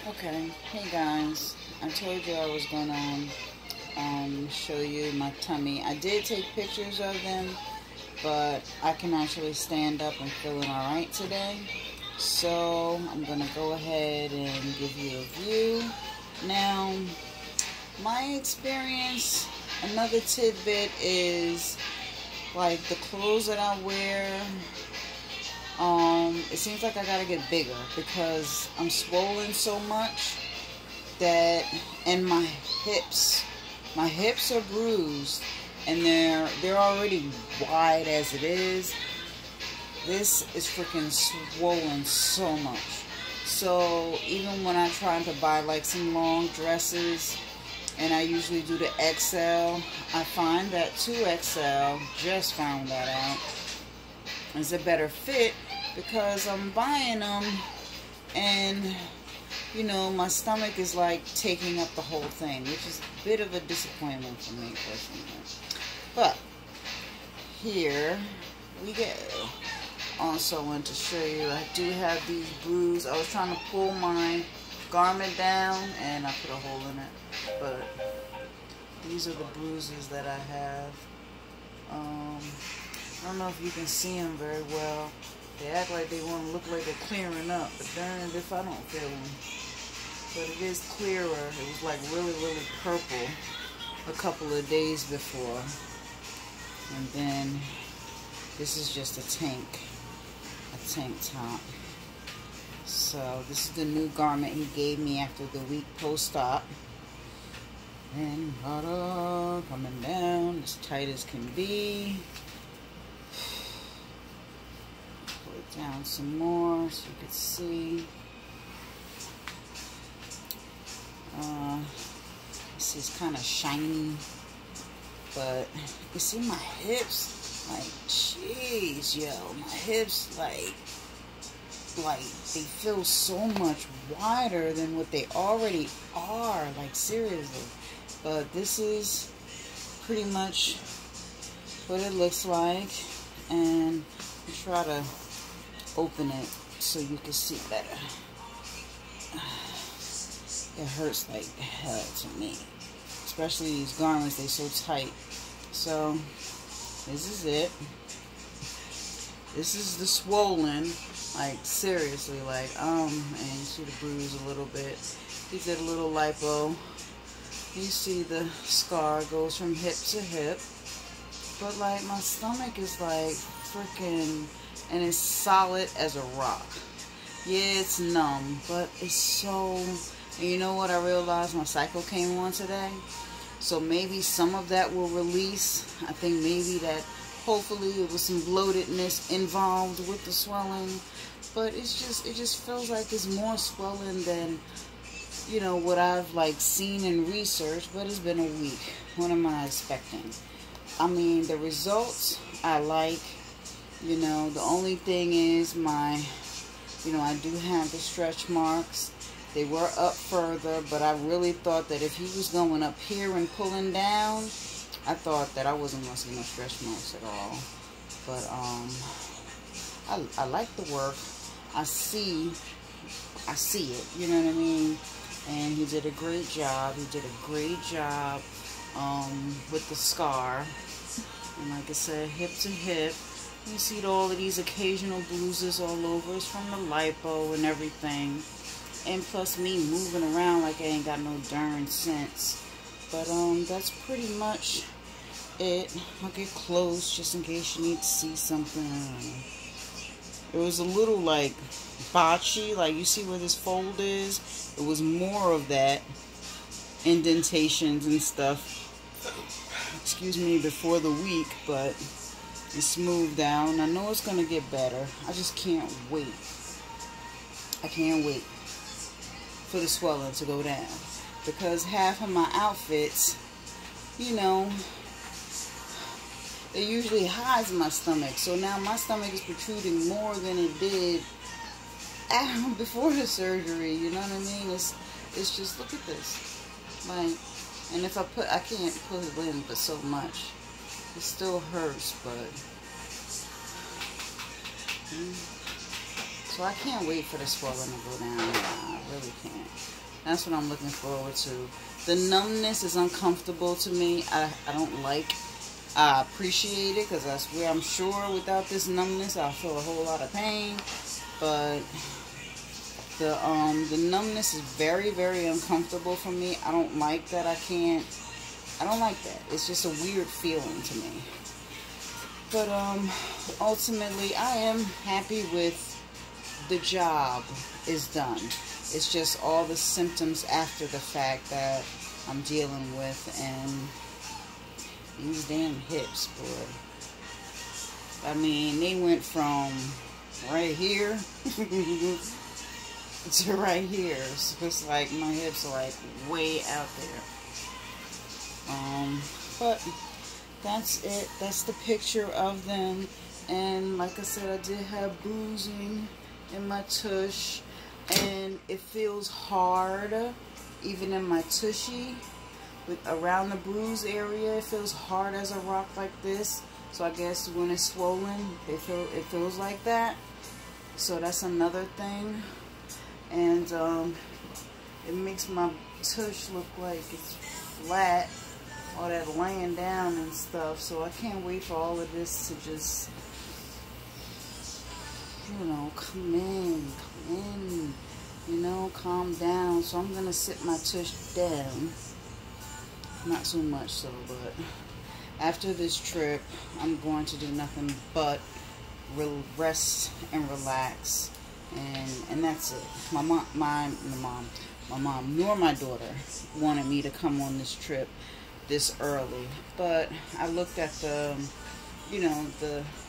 Okay, hey guys, I told you I was gonna show you my tummy. I did take pictures of them, but I can actually stand up and feeling alright today. So I'm gonna go ahead and give you a view. Now, my experience, another tidbit is like the clothes that I wear. It seems like I gotta get bigger because I'm swollen so much that, and my hips are bruised and they're already wide as it is. This is freaking swollen so much. So even when I try to buy like some long dresses, and I usually do the XL, I find that 2XL, just found that out, is a better fit because I'm buying them and, you know, my stomach is like taking up the whole thing, which is a bit of a disappointment for me personally. But here we go. Also want to show you, I do have these bruises. I was trying to pull my garment down and I put a hole in it, but these are the bruises that I have. I don't know if you can see them very well. They act like they want to look like they're clearing up, but darn it if I don't feel them. But it is clearer. It was like really, really purple a couple of days before. And then this is just a tank top. So this is the new garment he gave me after the week post-op. And coming down as tight as can be. Pull it down some more so you can see. This is kind of shiny, but you see my hips. Like, jeez, yo, my hips, like they feel so much wider than what they already are, like, seriously. But this is pretty much what it looks like, and I'll try to open it so you can see better. It hurts like hell to me, especially these garments, they're so tight. So this is it. This is the swollen, like seriously, like and you see the bruise a little bit. He did a little lipo. You see the scar goes from hip to hip. But like my stomach is like freaking, and it's solid as a rock. Yeah, it's numb, but it's so, and you know what I realized? My cycle came on today. So maybe some of that will release. I think maybe that hopefully it was some bloatedness involved with the swelling. But it just feels like it's more swollen than, you know, what I've like seen in research. But it's been a week. What am I expecting? I mean, the results I like. You know, the only thing is my, you know, I do have the stretch marks. They were up further, but I really thought that if he was going up here and pulling down, I thought that I wasn't going to see no stretch marks at all. But I like the work. I see it, you know what I mean? And he did a great job. He did a great job with the scar. And like I said, hip to hip. You see all of these occasional bruises all over. It's from the lipo and everything. And plus me moving around like I ain't got no darn sense. But that's pretty much it. I'll get close just in case you need to see something. It was a little like botchy, like you see where this fold is? It was more of that, indentations and stuff, excuse me, before the week, but it's smoothed down. I know it's gonna get better. I just can't wait. I can't wait for the swelling to go down, because half of my outfits, you know, it usually hides my stomach. So now my stomach is protruding more than it did before the surgery. You know what I mean? It's just, look at this. Like, and if I can't put it in but so much. It still hurts, but so I can't wait for the swelling to go down. I really can't. That's what I'm looking forward to. The numbness is uncomfortable to me. I don't like. I appreciate it because I swear I'm sure without this numbness I'll feel a whole lot of pain. But the numbness is very, very uncomfortable for me. I don't like that. I don't like that. It's just a weird feeling to me. But ultimately I am happy with the job is done. It's just all the symptoms after the fact that I'm dealing with, and these damn hips, boy. I mean, they went from right here to right here. So it's like my hips are like way out there. But that's it. That's the picture of them. And like I said, I did have bruising in my tush, and it feels hard even in my tushy. With around the bruise area, it feels hard as a rock like this. So I guess when it's swollen, it feels like that. So that's another thing. And it makes my tush look like it's flat, all that laying down and stuff. So I can't wait for all of this to just, you know, come in, you know, calm down. So I'm gonna sit my tush down. Not so much so, but after this trip, I'm going to do nothing but rest and relax, and that's it. My mom nor my daughter wanted me to come on this trip this early, but I looked at the, you know,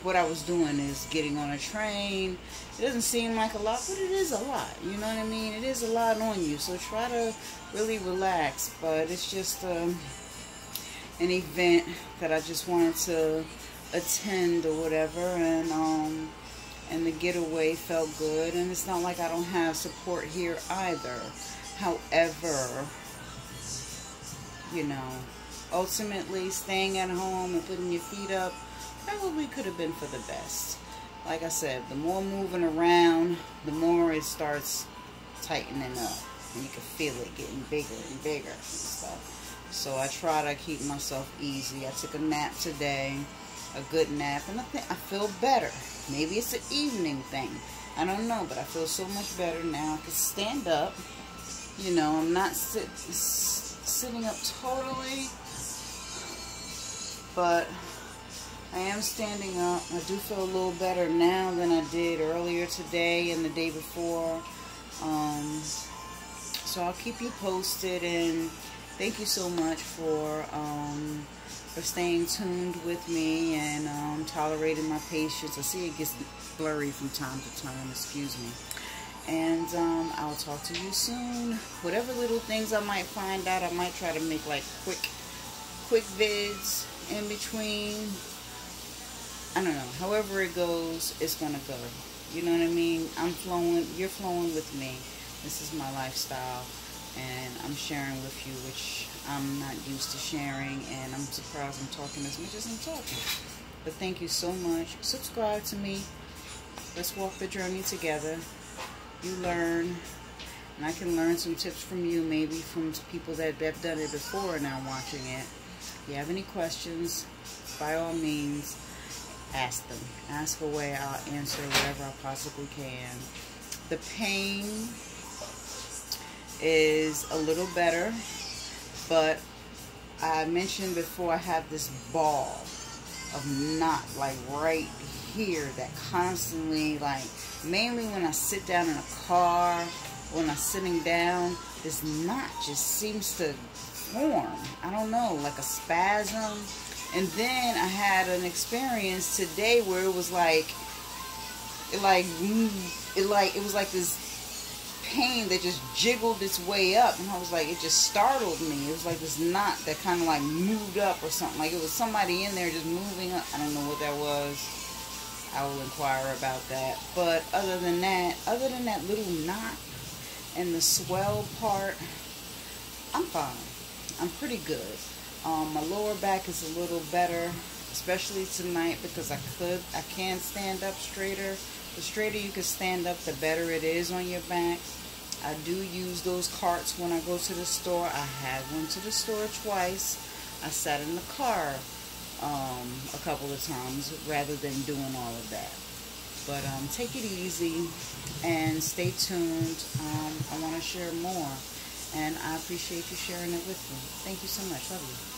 what I was doing is getting on a train. It doesn't seem like a lot, but it is a lot. You know what I mean? It is a lot on you. So try to really relax. But it's just an event that I just wanted to attend or whatever, and the getaway felt good. And it's not like I don't have support here either. However, you know, ultimately staying at home and putting your feet up probably could have been for the best. Like I said, the more moving around, the more it starts tightening up, and you can feel it getting bigger and bigger and stuff. So I try to keep myself easy. I took a nap today, a good nap, and I think I feel better. Maybe it's an evening thing, I don't know, but I feel so much better now. I can stand up. You know, I'm not sitting up totally, but I am standing up. I do feel a little better now than I did earlier today and the day before. So I'll keep you posted, and thank you so much for staying tuned with me and tolerating my patience. I see it gets blurry from time to time, excuse me. And I'll talk to you soon. Whatever little things I might find out, I might try to make like quick vids in between. I don't know. However it goes, it's gonna go. You know what I mean? I'm flowing. You're flowing with me. This is my lifestyle, and I'm sharing with you, which I'm not used to sharing, and I'm surprised I'm talking as much as I'm talking. But thank you so much. Subscribe to me. Let's walk the journey together. You learn, and I can learn some tips from you, maybe from people that have done it before and are watching it. If you have any questions, by all means, ask them. Ask away. I'll answer whatever I possibly can. The pain is a little better, but I mentioned before I have this ball of knot like right here that constantly, like, mainly when I sit down in a car, when I'm sitting down, this knot just seems to form. I don't know, like a spasm. And then I had an experience today where it was like, it was like this pain that just jiggled its way up, and I was like, it just startled me. It was like this knot that kind of like moved up or something, like it was somebody in there just moving up. I don't know what that was. I will inquire about that. But other than that little knot and the swell part, I'm fine. I'm pretty good. My lower back is a little better, especially tonight, because I can stand up straighter. The straighter you can stand up, the better it is on your back. I do use those carts when I go to the store. I have went to the store twice. I sat in the car a couple of times rather than doing all of that. But take it easy and stay tuned. I want to share more, and I appreciate you sharing it with me. Thank you so much. Love you.